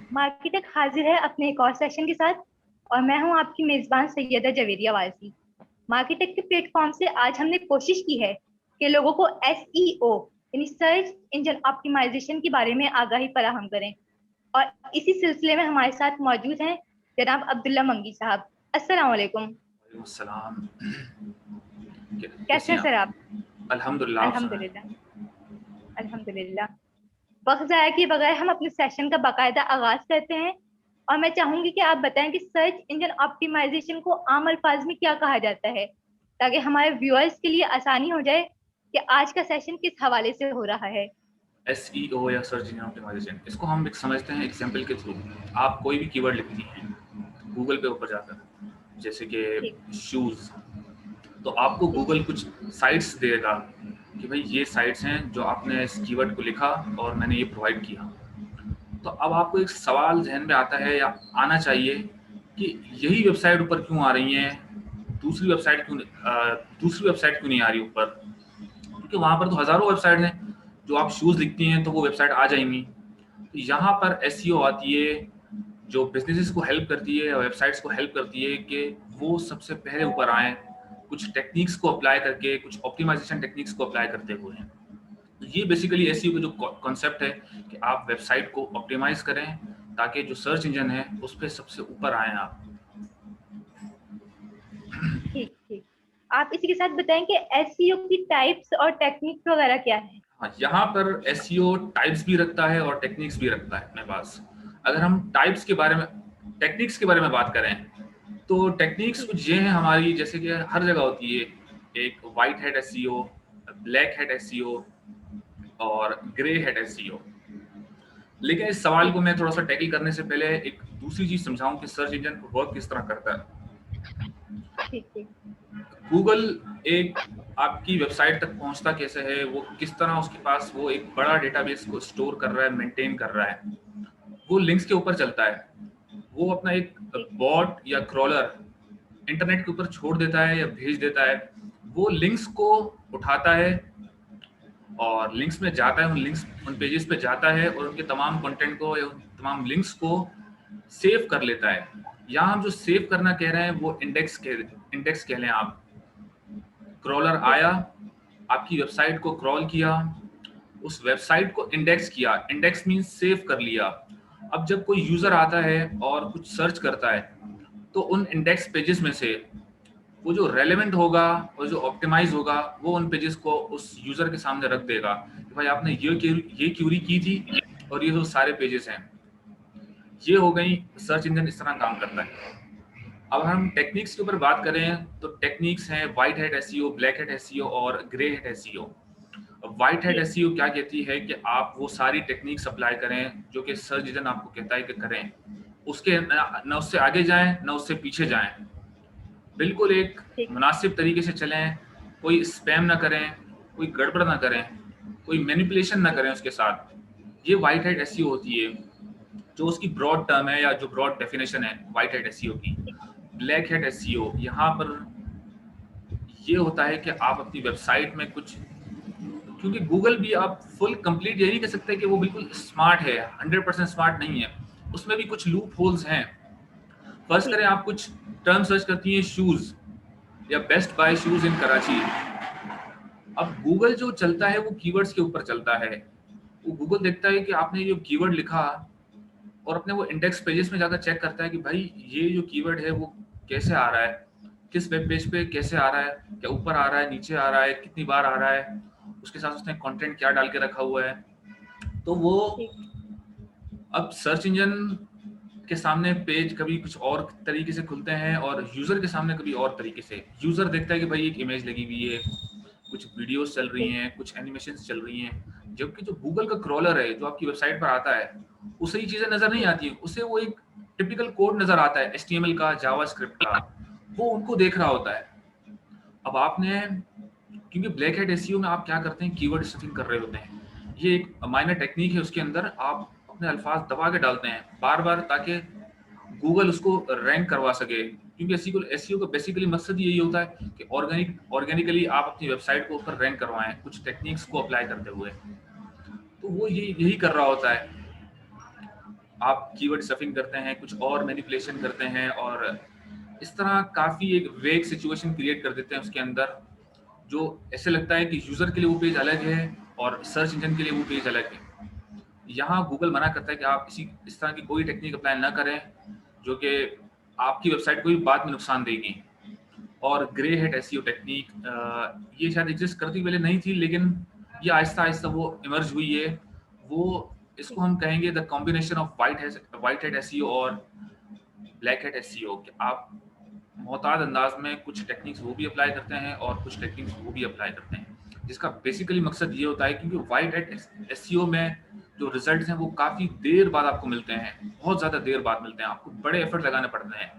मार्केटेक हाजिर है अपने एक और सेशन के साथ। और मैं हूं आपकी मेजबान सैयदा जवेरिया वाजी। मार्केटेक के प्लेटफॉर्म से आज हमने कोशिश की है कि लोगों को एसईओ यानी सर्च इंजन ऑप्टिमाइजेशन के बारे में आगाही फराहम करें। और इसी सिलसिले में हमारे साथ मौजूद हैं जनाब अब्दुल्ला मंगी साहब। अस्सलाम वालेकुम। सलाम। कैसे कैसी हैं हैं सर आप? आप? अल्हम्दुलिल्लाह, आप सुनाएं। अल्हम्दुलिल्लाह। अल्हम्दुलिल्लाह। वक्त जाया किए बगैर हम अपने सेशन का बाकायदा आगाज करते हैं। और मैं चाहूंगी कि आप बताएं कि सर्च इंजन ऑप्टिमाइजेशन को आम अल्फाज में क्या कहा जाता है, ताकि हमारे व्यूअर्स के लिए आसानी हो जाए कि आज का सेशन किस हवाले से हो रहा है। एसईओ या सर्च इंजन ऑप्टिमाइजेशन, इसको हम एक समझते हैं एग्जाम्पल के थ्रू। आप कोई भी कीवर्ड लिखती हैं गूगल पे ऊपर जाकर, जैसे ठीक। कि शूज़, तो आपको ठीक। गूगल कुछ साइट्स देगा कि भाई ये साइट्स हैं जो आपने इस कीवर्ड को लिखा और मैंने ये प्रोवाइड किया। तो अब आपको एक सवाल जहन में आता है या आना चाहिए कि यही वेबसाइट ऊपर क्यों आ रही हैं, दूसरी वेबसाइट क्यों नहीं आ रही ऊपर? क्योंकि वहाँ पर तो हज़ारों वेबसाइट हैं। जो आप शूज़ लिखती हैं तो वो वेबसाइट आ जाएंगी। तो यहाँ पर एसईओ आती है, जो बिजनेसेस को हेल्प करती है या वेबसाइट्स को हेल्प करती है कि वो सबसे पहले ऊपर आएँ, कुछ टेक्निक्स को अप्लाई करके, कुछ ऑप्टिमाइजेशन टेक्निक्स को अप्लाई करते हुए। तो ये बेसिकली एसईओ का जो कॉन्सेप्ट है कि आप वेबसाइट को ऑप्टिमाइज करें ताकि जो सर्च इंजन है उस पर सबसे ऊपर आए आप। ठीक। ठीक। आप इसी के साथ बताएं कि एसईओ की टाइप्स और टेक्निक्स वगैरह क्या है। हाँ, यहाँ पर एसईओ टाइप्स भी रखता है और टेक्निक्स भी रखता है अपने पास। अगर हम टाइप्स के बारे में, टेक्निक्स के बारे में बात करें, तो टेक्निक्स ठीक। कुछ ये हैं हमारी, जैसे कि हर जगह होती है। एक white hat SEO, black hat SEO और ग्रे हैट एसईओ। लेकिन इस सवाल ठीक। को मैं थोड़ा सा टैकल करने से पहले एक दूसरी चीज समझाऊं कि सर्च इंजन वर्क किस तरह करता है। ठीक। ठीक। गूगल एक आपकी वेबसाइट तक पहुंचता कैसे है, वो किस तरह उसके पास वो एक बड़ा डेटाबेस को स्टोर कर रहा है, मेंटेन कर रहा है। वो लिंक्स के ऊपर चलता है। वो अपना एक ठीक। बॉट या क्रॉलर इंटरनेट के ऊपर छोड़ देता है या भेज देता है। वो लिंक्स को उठाता है और लिंक्स में जाता है, उन पेजेस पे जाता है और उनके तमाम कंटेंट को या उन तमाम लिंक्स को सेव कर लेता है। यहाँ हम जो सेव करना कह रहे हैं वो इंडेक्स कह लें आप। क्रॉलर ठीक। आया, आपकी वेबसाइट को क्रॉल किया, उस वेबसाइट को इंडेक्स किया। इंडेक्स मींस सेव कर लिया। अब जब कोई यूजर ठीक। आता है और कुछ सर्च करता है, तो उन इंडेक्स पेजेस में से वो जो रेलेवेंट होगा और जो ऑप्टिमाइज होगा वो उन पेजेस को उस यूजर के सामने रख देगा कि भाई आपने ये क्यूरी की थी और ये जो सारे पेजेस हैं। ये हो गई, सर्च इंजन इस तरह काम करता है। अब हम टेक्निक्स के ऊपर बात करें तो टेक्निक्स हैं white hat SEO, black hat SEO और grey hat SEO. White hat ठीक। एसईओ क्या कहती है कि आप वो सारी टेक्निक्स अप्लाई करें जो कि सर्च इंजन आपको कहता है कि करें। उसके न उससे आगे जाएं न उससे पीछे जाएं। बिल्कुल एक ठीक। मुनासिब तरीके से चलें, कोई स्पैम ना करें, कोई गड़बड़ ना करें, कोई मैनिपुलेशन ना करें उसके साथ। ये वाइट हैट एसईओ होती है, जो उसकी ब्रॉड टर्म है या जो ब्रॉड डेफिनेशन है वाइट हैट एसईओ की। ब्लैक हैट एसईओ यहाँ पर ये होता है कि आप अपनी वेबसाइट में कुछ, क्योंकि गूगल भी आप फुल कंप्लीट ये नहीं कह सकते कि वो बिल्कुल स्मार्ट है, 100% स्मार्ट नहीं है। उसमें भी कुछ लूप होल्स हैं। फर्ज ठीक। करें आप कुछ टर्म सर्च करती हैं, शूज या best bye shoes in Karachi. अब गूगल जो चलता है वो कीवर्ड्स के ऊपर चलता है। वो गूगल देखता है कि आपने ये कीवर्ड लिखा और अपने वो इंडेक्स पेजेस में जाकर चेक करता है कि भाई ये जो कीवर्ड है वो कैसे आ रहा है, किस वेब पेज पे कैसे आ रहा है, क्या ऊपर आ रहा है, नीचे आ रहा है, कितनी बार आ रहा है, उसके साथ उसने कंटेंट क्या डाल के रखा हुआ है। तो वो ठीक। अब सर्च इंजन के सामने पेज कभी कुछ और तरीके से खुलते हैं और यूजर के सामने कभी और तरीके से। यूजर देखता है कि भाई एक इमेज लगी हुई है, कुछ वीडियोस चल रही ठीक। हैं, कुछ एनिमेशंस चल रही हैं, जबकि जो गूगल का क्रॉलर है जो आपकी वेबसाइट पर आता है उसे ये चीजें नजर नहीं ठीक। आती है। उसे वो एक टिपिकल कोड नजर आता है, HTML का, जावास्क्रिप्ट का, वो उनको देख रहा होता है। अब आपने, क्योंकि ब्लैक हैट एसईओ में आप क्या करते हैं, कीवर्ड स्टफिंग कर रहे होते हैं। ये एक माइनर टेक्निक है, उसके अंदर आप अपने अल्फाज दबा के डालते हैं बार बार ताकि गूगल उसको रैंक करवा सके। क्योंकि एसईओ का बेसिकली मकसद यही होता है कि ऑर्गेनिकली आप अपनी वेबसाइट को ऊपर रैंक करवाएं कुछ टेक्निक्स को अप्लाई करते हुए। तो वो यही यही कर रहा होता है। आप कीवर्ड स्टफिंग करते हैं, कुछ और मैनिपुलेशन करते हैं और इस तरह काफ़ी एक वेग सिचुएशन क्रिएट कर देते हैं उसके अंदर, जो ऐसे लगता है कि यूज़र के लिए वो पेज अलग है और सर्च इंजन के लिए वो पेज अलग है। यहाँ गूगल मना करता है कि आप इस तरह की कोई टेक्निक अप्लाई ना करें, जो कि आपकी वेबसाइट को भी बाद में नुकसान देगी। और ग्रे हैट एसईओ टेक्निक ये शायद एग्जिस्ट करती पहले नहीं थी, लेकिन ये आहिस्ता-आहिस्ता वो इमर्ज हुई है। वो इसको हम कहेंगे the combination of white hat SEO और ब्लैक हैट एसईओ कि आप मोहतात अंदाज में कुछ टेक्निक्स वो भी अप्लाई करते हैं और कुछ टेक्निक्स वो भी अप्लाई करते हैं, जिसका बेसिकली मकसद ये होता है क्योंकि व्हाइट हैट एसईओ में जो रिजल्ट्स हैं वो काफ़ी देर बाद आपको मिलते हैं, बहुत ज़्यादा देर बाद मिलते हैं, आपको बड़े एफर्ट लगाने पड़ते हैं।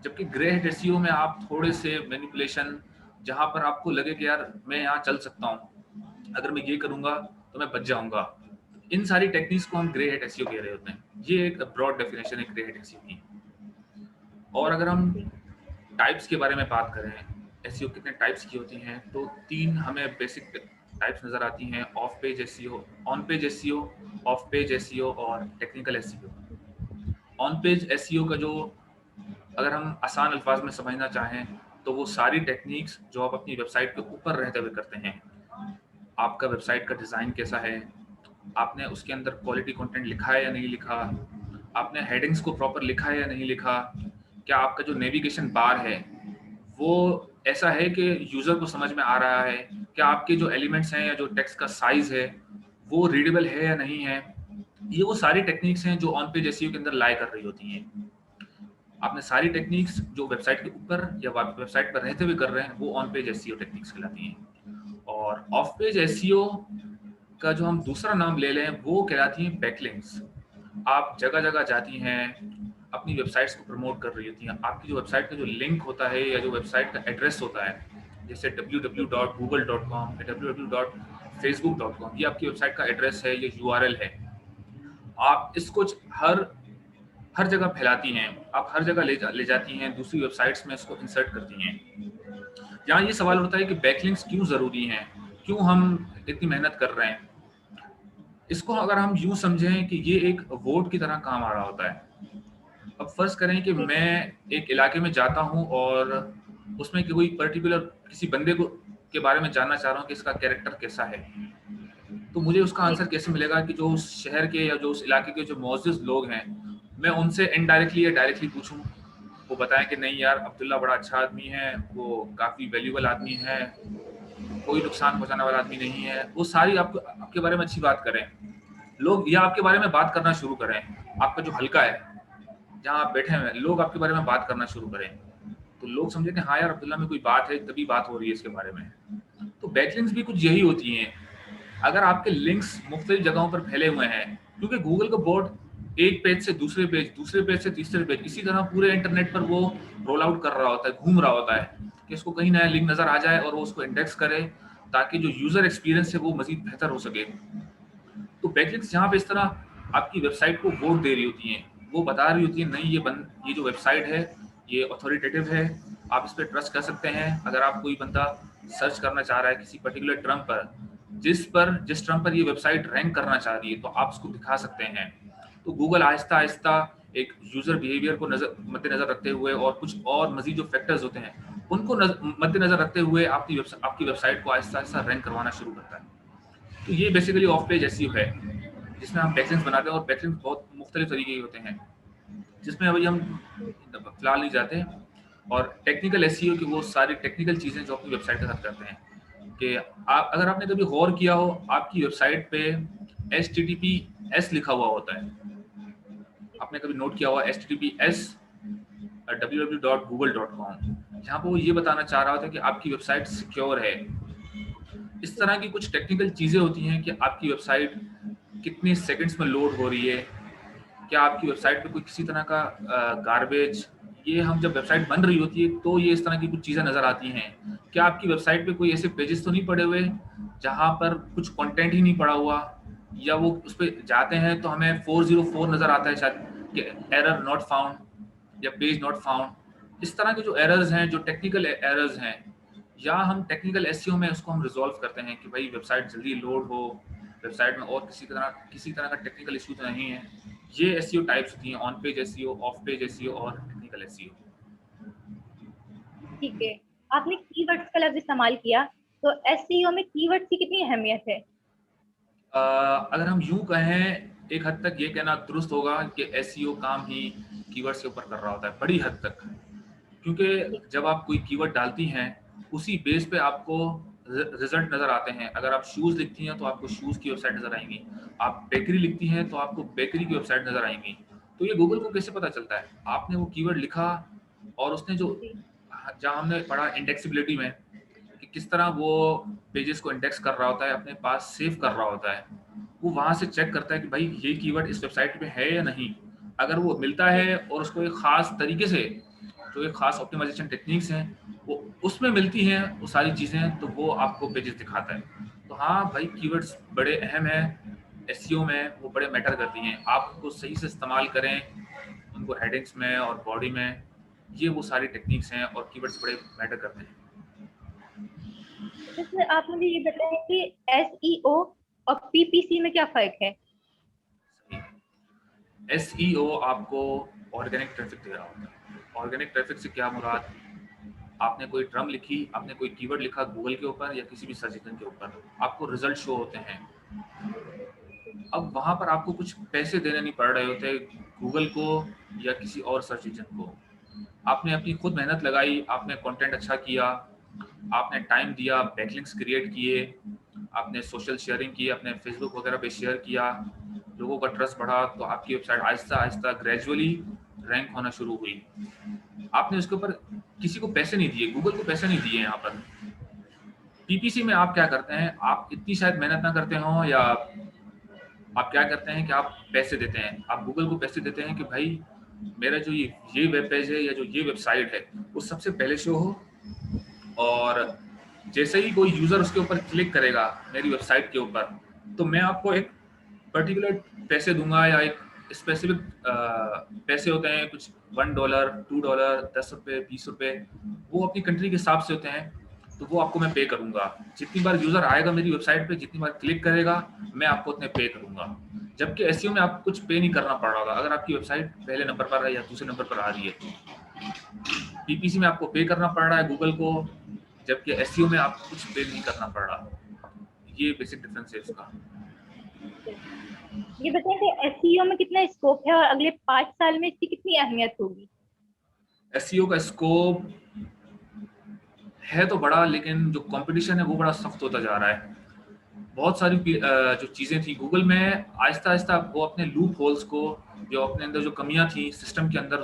जबकि ग्रे हैट एसईओ में आप थोड़े से मैनिपुलेशन, जहाँ पर आपको लगे कि यार मैं यहाँ चल सकता हूँ, अगर मैं ये करूँगा तो मैं बच जाऊँगा, इन सारी टेक्निक्स को हम ग्रे हैट एसईओ कह रहे होते हैं। ये एक ब्रॉड डेफिनेशन है ग्रे हैट एसईओ की। और अगर हम टाइप्स के बारे में बात करें, एसईओ कितने टाइप्स की होती हैं, तो 3 हमें बेसिक टाइप्स नज़र आती हैं: off page SEO, on page SEO, off page SEO और technical SEO. On page SEO का जो अगर हम आसान अल्फाज में समझना चाहें तो वो सारी टेक्निक्स जो आप अपनी वेबसाइट के ऊपर रहते हुए करते हैं। आपका वेबसाइट का डिज़ाइन कैसा है, आपने उसके अंदर क्वालिटी कंटेंट लिखा है या नहीं लिखा, आपने हेडिंग्स को प्रॉपर लिखा है या नहीं लिखा, क्या आपका जो नेविगेशन बार है वो ऐसा है कि यूज़र को समझ में आ रहा है, क्या आपके जो एलिमेंट्स हैं या जो टेक्स्ट का साइज़ है वो रीडेबल है या नहीं है। ये वो सारी टेक्निक्स हैं जो ऑन पेज एसईओ के अंदर लाई कर रही होती हैं। आपने सारी टेक्निक्स जो वेबसाइट के ऊपर या वेबसाइट पर रहते हुए कर रहे हैं वो ऑन पेज एसईओ टेक्निक्स कहलाती हैं। और ऑफ पेज एसईओ का जो हम दूसरा नाम ले लें वो कहलाती हैं बैकलिंक्स। आप जगह जगह जाती हैं, अपनी वेबसाइट्स को प्रमोट कर रही होती हैं, आपकी जो वेबसाइट का जो लिंक होता है या जो वेबसाइट का एड्रेस होता है, जैसे www.google.com या www.facebook.com, ये आपकी वेबसाइट का एड्रेस है, ये यूआरएल है। आप इसको हर जगह फैलाती हैं, आप हर जगह ले जाती हैं, दूसरी वेबसाइट्स में इसको इंसर्ट करती हैं। यहाँ ये सवाल उठता है कि बैकलिंक्स क्यों ज़रूरी हैं, क्यों हम इतनी मेहनत कर रहे हैं। इसको अगर हम यूँ समझें कि ये एक वोट की तरह काम आ रहा होता है। अब फर्ज करें कि मैं एक इलाके में जाता हूँ और उसमें कोई पर्टिकुलर किसी बंदे को के बारे में जानना चाह रहा हूँ कि इसका कैरेक्टर कैसा है, तो मुझे उसका आंसर कैसे मिलेगा कि जो उस शहर के या जो उस इलाके के जो मौजूद लोग हैं, मैं उनसे इनडायरेक्टली या डायरेक्टली पूछूं, वो बताएं कि नहीं यार अब्दुल्ला बड़ा अच्छा आदमी है, वो काफ़ी वैल्यूबल आदमी है, कोई नुकसान पहुंचाने वाला आदमी नहीं है, वो सारी आपके बारे में अच्छी बात करें लोग, या आपके बारे में बात करना शुरू करें, आपका जो हल्का है जहाँ आप बैठे हुए लोग आपके बारे में बात करना शुरू करें, तो लोग समझे कि हाँ यार अब्दुल्ला में कोई बात है, तभी बात हो रही है इसके बारे में। तो बैकलिंक्स भी कुछ यही होती हैं। अगर आपके लिंक्स मुख्तलिफ जगहों पर फैले हुए हैं, क्योंकि गूगल का बोर्ड एक पेज से दूसरे पेज से तीसरे पेज, इसी तरह पूरे इंटरनेट पर वो रोल आउट कर रहा होता है, घूम रहा होता है कि इसको कहीं नया लिंक नजर आ जाए और वो उसको इंडेक्स करे ताकि जो यूजर एक्सपीरियंस है वो मजीद बेहतर हो सके। तो बैकलिंक्स यहाँ पे इस तरह आपकी वेबसाइट को वोट दे रही होती हैं, वो बता रही होती है नहीं ये जो वेबसाइट है ये अथॉरिटेटिव है, आप इस पर ट्रस्ट कर सकते हैं। अगर आप कोई बंदा सर्च करना चाह रहा है किसी पर्टिकुलर टर्म पर, जिस टर्म पर ये वेबसाइट रैंक करना चाह रही है, तो आप उसको दिखा सकते हैं। तो गूगल आहिस्ता आहिस्ता एक यूजर बिहेवियर को मद्देनजर रखते हुए और कुछ और मजीद जो फैक्टर्स होते हैं उनको मद्देनजर रखते हुए आपकी वेबसाइट को आहिस्ता आहिस्ता रैंक करवाना शुरू करता है। तो ये बेसिकली ऑफ पेज एसईओ है, जिसमें हम बैकलिंक्स बनाते हैं और बैकलिंक्स बहुत मुख्तलिफ तरीके के होते हैं, जिसमें अभी हम फिलहाल नहीं जाते। और टेक्निकल एसईओ की वो सारी टेक्निकल चीज़ें जो अपनी वेबसाइट के साथ करते हैं कि अगर आपने कभी गौर किया हो, आपकी वेबसाइट पे HTTPS लिखा हुआ होता है, आपने कभी नोट किया हुआ HTTPS www.google.com, जहाँ पर वो ये बताना चाह रहा होता है कि आपकी वेबसाइट सिक्योर है। इस तरह की कुछ टेक्निकल चीज़ें होती हैं कि आपकी वेबसाइट कितने सेकंड्स में लोड हो रही है, क्या आपकी वेबसाइट पे कोई किसी तरह का गार्बेज, ये हम जब वेबसाइट बन रही होती है तो ये इस तरह की कुछ चीज़ें नज़र आती हैं। क्या आपकी वेबसाइट पे कोई ऐसे पेजेस तो नहीं पड़े हुए जहाँ पर कुछ कंटेंट ही नहीं पड़ा हुआ, या वो उस पर जाते हैं तो हमें 404 नज़र आता है शायद कि एरर नॉट फाउंड या पेज नॉट फाउंड। इस तरह के जो एरर्स हैं, जो टेक्निकल एरर्स हैं, या हम टेक्निकल एसईओ में उसको हम रिजॉल्व करते हैं कि भाई वेबसाइट जल्दी लोड हो, वेबसाइट में और किसी तरह का टेक्निकल इशू तो नहीं है, ये एसईओ टाइप्स होती हैं, on page SEO, off page SEO और टेक्निकल एसईओ। ठीक है, आपने कीवर्ड्स का लफ्ज इस्तेमाल किया, तो एसईओ में कीवर्ड्स की कितनी अहमियत है? अगर हम यूं कहें, एक हद तक ये कहना दुरुस्त होगा कि एसईओ काम ही कीवर्ड्स के ऊपर कर रहा होता है, बड़ी हद तक। क्योंकि ठीक। जब आप कोई कीवर्ड डालती हैं, उसी बेस पे आपको रिजल्ट नज़र आते हैं। अगर आप शूज़ लिखती हैं तो आपको शूज़ की वेबसाइट नज़र आएंगी, आप बेकरी लिखती हैं तो आपको बेकरी की वेबसाइट नज़र आएंगी। तो ये गूगल को कैसे पता चलता है? आपने वो कीवर्ड लिखा और उसने जो, जी। जहाँ हमने पढ़ा इंडेक्सिबिलिटी में कि किस तरह वो पेजेस को इंडेक्स कर रहा होता है, अपने पास सेव कर रहा होता है, वो वहाँ से चेक करता है कि भाई ये कीवर्ड इस वेबसाइट पे है या नहीं। अगर वो मिलता है और उसको एक ख़ास तरीके से, जो एक ख़ास ऑप्टिमाइजेशन टेक्निक्स हैं वो उसमें मिलती हैं वो सारी चीज़ें, तो वो आपको पेजेस दिखाता है। तो हाँ भाई, कीवर्ड्स बड़े अहम हैं एसईओ में, वो बड़े मैटर करती हैं। आप उनको सही से इस्तेमाल करें, उनको हेडिंग्स में और बॉडी में, ये वो सारी टेक्निक्स हैं और कीवर्ड्स बड़े मैटर करते हैं। जैसे आप मुझे ये बताएं कि एसईओ और पीपीसी में क्या फर्क है? एसईओ आपको ऑर्गेनिक ट्रैफिक दे रहा होता है। ऑर्गेनिक ट्रैफिक से क्या मुराद? आपने कोई टर्म लिखी, आपने कोई कीवर्ड लिखा गूगल के ऊपर या किसी भी सर्च इंजन के ऊपर, आपको रिजल्ट शो होते हैं। अब वहां पर आपको कुछ पैसे देने नहीं पड़ रहे होते गूगल को या किसी और सर्च इंजन को। आपने अपनी खुद मेहनत लगाई, आपने कंटेंट अच्छा किया, आपने टाइम दिया, बैकलिंक्स क्रिएट किए, आपने सोशल शेयरिंग की, अपने फेसबुक वगैरह पे शेयर किया, लोगों का ट्रस्ट बढ़ा, तो आपकी website Aahista Aahista gradually rank होना शुरू हुई। आपने उसके ऊपर किसी को पैसे नहीं दिए, गूगल को पैसे नहीं दिए। यहाँ पर पीपीसी में आप क्या करते हैं, आप इतनी शायद मेहनत ना करते हो, या आप क्या करते हैं कि आप पैसे देते हैं, आप गूगल को पैसे देते हैं कि भाई मेरा जो ये वेब पेज है या जो ये वेबसाइट है वो सबसे पहले शो हो, और जैसे ही कोई यूज़र उसके ऊपर क्लिक करेगा मेरी वेबसाइट के ऊपर, तो मैं आपको एक पर्टिकुलर पैसे दूंगा, या एक स्पेसिफिक पैसे होते हैं कुछ $1, $2, ₹10, ₹20, वो अपनी कंट्री के हिसाब से होते हैं। तो वो आपको मैं पे करूंगा, जितनी बार यूज़र आएगा मेरी वेबसाइट पे, जितनी बार क्लिक करेगा मैं आपको उतने पे करूंगा। जबकि एसईओ में आपको कुछ पे नहीं करना पड़ रहा होगा। अगर आपकी वेबसाइट पहले नंबर पर है या दूसरे नंबर पर आ रही है, तो पीपीसी में आपको पे करना पड़ रहा है गूगल को, जबकि एसईओ में आपको कुछ पे नहीं करना पड़ रहा। ये बेसिक डिफरेंस है इसका। ये बताएं कि एसईओ में कितना स्कोप है और अगले 5 साल में इसकी कितनी अहमियत होगी? एसईओ का स्कोप है तो बड़ा, लेकिन जो कंपटीशन है वो बड़ा सख्त होता जा रहा है। बहुत सारी जो चीज़ें थी गूगल में, आहिस्ता आहिस्ता वो अपने लूप होल्स को, जो अपने अंदर जो कमियां थी सिस्टम के अंदर,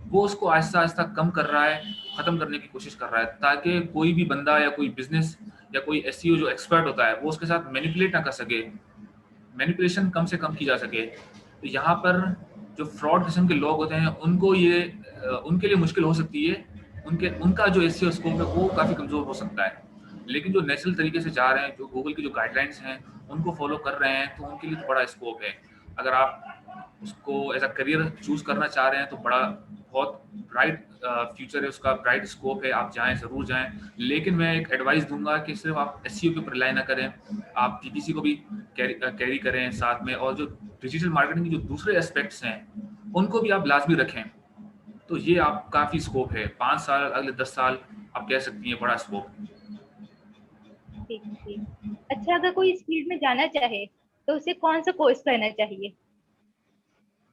वो उसको आहिस्ता आहिस्ता कम कर रहा है, ख़त्म करने की कोशिश कर रहा है, ताकि कोई भी बंदा या कोई बिजनेस या कोई एसईओ जो एक्सपर्ट होता है वो उसके साथ मैनिपुलेट ना कर सके, मैनिपुलेशन कम से कम की जा सके। तो यहाँ पर जो फ्रॉड किस्म के लोग होते हैं उनको ये उनके लिए मुश्किल हो सकती है, उनका जो एसईओ स्कोप है वो काफ़ी कमज़ोर हो सकता है। लेकिन जो नेचुरल तरीके से जा रहे हैं, जो गूगल की जो गाइडलाइंस हैं उनको फॉलो कर रहे हैं, तो उनके लिए तो बड़ा स्कोप है। अगर आप उसको एज अ करियर चूज करना चाह रहे हैं तो बड़ा बहुत ब्राइट फ्यूचर है उसका, ब्राइट स्कोप है, आप जाएं, ज़रूर जाएं। लेकिन मैं एक एडवाइस दूंगा कि सिर्फ आप एसईओ के ऊपर रिलाई ना करें, आप पीपीसी को भी कैरी करें साथ में, और जो डिजिटल मार्केटिंग के जो दूसरे एस्पेक्ट्स हैं उनको भी आप लाजमी रखें। तो ये आप काफ़ी स्कोप है, 5 साल, अगले 10 साल आप कह सकती हैं बड़ा स्कोप। ठीक ठीक। अच्छा, अगर कोई इस फील्ड में जाना चाहे तो उसे कौन सा कोर्स करना चाहिए?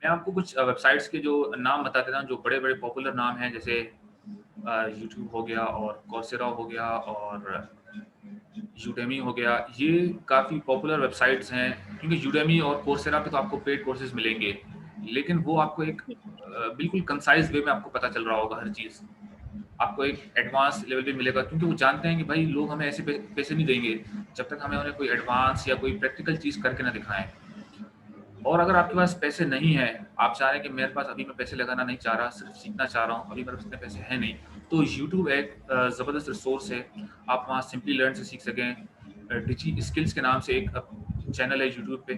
मैं आपको कुछ वेबसाइट्स के जो नाम बता देता हूँ, जो बड़े बड़े पॉपुलर नाम हैं, जैसे यूट्यूब हो गया और कोर्सेरा हो गया और यूडेमी हो गया। ये काफ़ी पॉपुलर वेबसाइट्स हैं, क्योंकि यूडेमी और कोर्सेरा पे तो आपको पेड कोर्सेज मिलेंगे, लेकिन वो आपको एक बिल्कुल कंसाइज वे में आपको पता चल रहा होगा हर चीज़। आपको एक एडवांस लेवल पे मिलेगा, क्योंकि वो जानते हैं कि भाई लोग हमें ऐसे पैसे नहीं देंगे जब तक हमें उन्हें कोई एडवांस या कोई प्रैक्टिकल चीज़ करके ना दिखाएं। और अगर आपके पास पैसे नहीं है, आप चाह रहे हैं कि मेरे पास अभी मैं पैसे लगाना नहीं चाह रहा, सिर्फ सीखना चाह रहा हूँ, अभी मेरे पास इतने पैसे हैं नहीं, तो यूट्यूब एक ज़बरदस्त रिसोर्स है। आप वहाँ सिंपली लर्न से सीख सकें। डिजी स्किल्स के नाम से एक चैनल है यूट्यूब पे,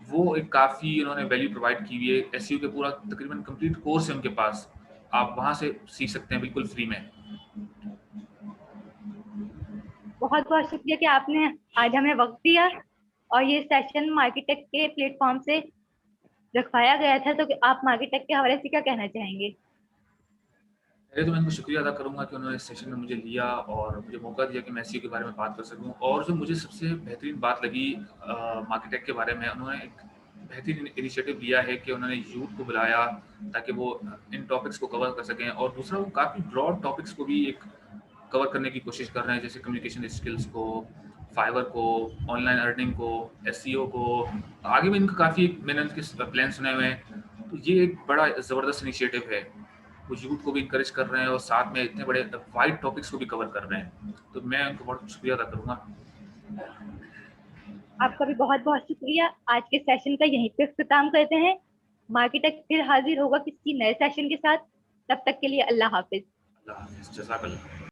वो एक काफ़ी उन्होंने वैल्यू प्रोवाइड की हुई है। एसईओ के पूरा तकरीबन कंप्लीट कोर्स है उनके पास, आप वहाँ से सीख सकते हैं बिल्कुल फ्री में। बहुत बहुत शुक्रिया कि आपने आज हमें वक्त दिया और ये सेशन मार्केटेक के प्लेटफॉर्म से रखवाया गया था, तो आप मार्केटेक के हवाले से क्या कहना चाहेंगे? पहले तो मैं इनको शुक्रिया अदा करूँगा कि उन्होंने इस सेशन में मुझे लिया और मुझे मौका दिया कि मैं एसईओ के बारे में बात कर सकूँ। और जो मुझे सबसे बेहतरीन बात लगी मार्केटेक के बारे में, उन्होंने एक बेहतरीन इनिशिएटिव लिया है कि उन्होंने यूथ को बुलाया ताकि वो इन टॉपिक्स को कवर कर सकें। और दूसरा, वो काफ़ी ब्रॉड टॉपिक्स को भी एक कवर करने की कोशिश कर रहे हैं, जैसे कम्युनिकेशन स्किल्स को, फाइवर को, ऑनलाइन अर्निंग को, एसईओ को। आगे भी इनका काफ़ी मैंने इनके प्लान सुने हुए हैं। तो ये एक बड़ा ज़बरदस्त इनिशिएटिव है। वो यूथ को भी इंकरेज कर रहे हैं और साथ में इतने बड़े वाइड टॉपिक्स को भी कवर कर रहे हैं। तो मैं उनको बहुत शुक्रिया अदा करूँगा। आपका भी बहुत बहुत शुक्रिया। आज के सेशन का यहीं पे इख्तिताम करते हैं। मार्केटेक फिर हाजिर होगा किसी नए सेशन के साथ। तब तक के लिए अल्लाह हाफिज। अल्लाह हाफ़िज़। जज़ाकल्लाह।